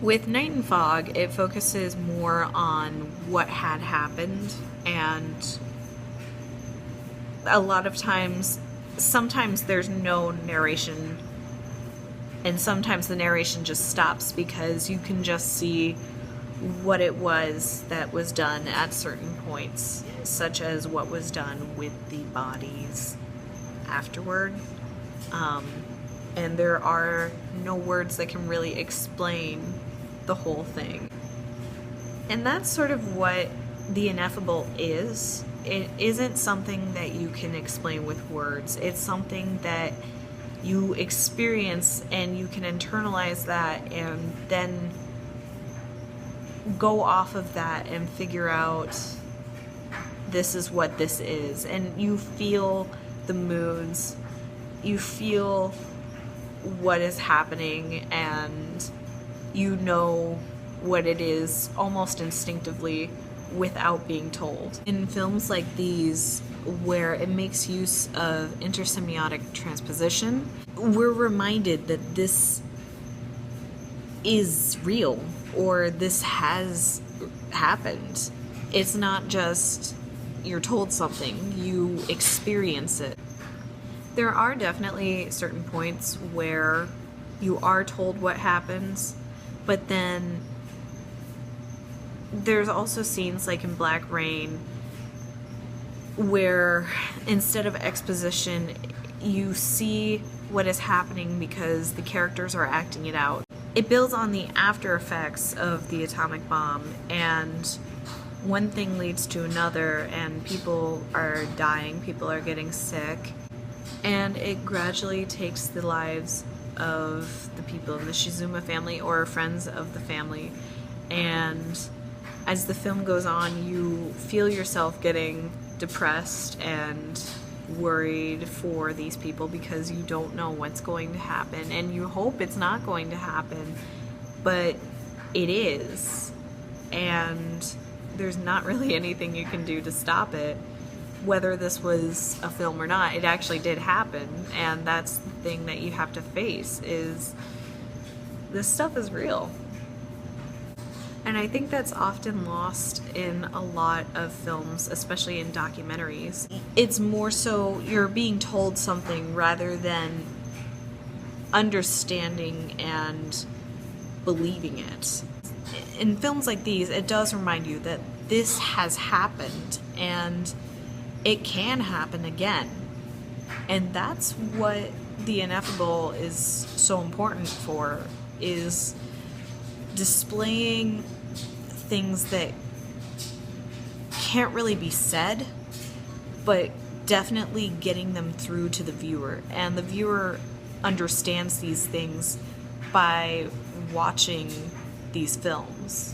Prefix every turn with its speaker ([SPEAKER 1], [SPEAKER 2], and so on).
[SPEAKER 1] With Night and Fog, it focuses more on what had happened, and a lot of times, sometimes there's no narration, and sometimes the narration just stops because you can just see what it was that was done at certain points, such as what was done with the bodies afterward. And there are no words that can really explain the whole thing. And that's sort of what the ineffable is. It isn't something that you can explain with words. It's something that you experience and you can internalize that and then go off of that and figure out this is what this is. And you feel the moods, you feel what is happening, and you know what it is almost instinctively without being told. In films like these, where it makes use of intersemiotic transposition, we're reminded that this is real, or this has happened. It's not just you're told something, you experience it. There are definitely certain points where you are told what happens, but then there's also scenes like in Black Rain where instead of exposition, you see what is happening because the characters are acting it out. It builds on the after effects of the atomic bomb, and one thing leads to another, and people are dying, people are getting sick, and it gradually takes the lives of the people in the Shizuma family or friends of the family. And as the film goes on, you feel yourself getting depressed and worried for these people because you don't know what's going to happen, and you hope it's not going to happen, but it is, and there's not really anything you can do to stop it. Whether this was a film or not, it actually did happen, and that's the thing that you have to face, is this stuff is real. And I think that's often lost in a lot of films, especially in documentaries. It's more so you're being told something rather than understanding and believing it. In films like these, it does remind you that this has happened and it can happen again. And that's what the ineffable is so important for, is displaying things that can't really be said, but definitely getting them through to the viewer. And the viewer understands these things by watching these films.